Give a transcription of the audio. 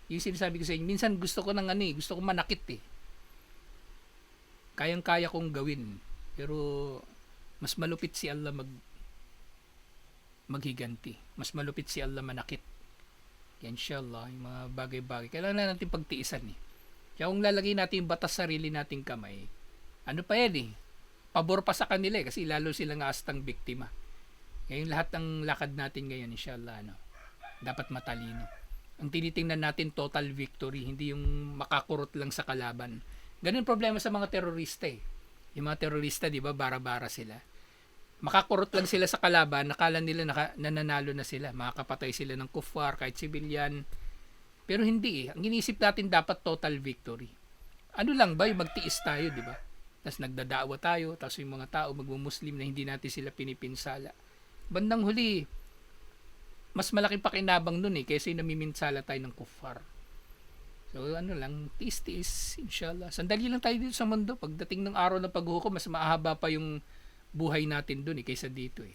Yung sinasabi ko sa inyo, minsan gusto ko ng gusto ko manakit eh. Kayang-kaya kong gawin. Pero mas malupit si Allah maghiganti. Mas malupit si Allah manakit. Yan inshallah, yung mga bagay-bagay. Kailangan na natin pagtiisan eh. Kaya kung lalagay natin yung batas sarili nating kamay, ano pa yan eh, pabor pa sa kanila eh, kasi lalo sila nga astang biktima. Kaya yung lahat ng lakad natin ngayon, inshallah, dapat matalino. Ang tinitingnan natin, total victory, hindi yung makakurot lang sa kalaban. Ganun problema sa mga terorista eh. Yung mga terorista, di ba, bara-bara sila. Makakurot lang sila sa kalaban, nakala nila nananalo na sila. Makakapatay sila ng kuffar, kahit civilian. Pero hindi eh. Ang inisip natin dapat total victory. Ano lang ba, yung magtiis tayo, di ba? Tapos nagdadawa tayo, tapos yung mga tao magmumuslim na hindi natin sila pinipinsala. Bandang huli, mas malaking pakinabang nun eh, kaysa yung namiminsala tayo ng kuffar. So ano lang, tiis-tiis, inshallah. Sandali lang tayo dito sa mundo. Pagdating ng araw ng paghuhukom, mas mahaba pa yung buhay natin dun eh, kaysa dito eh.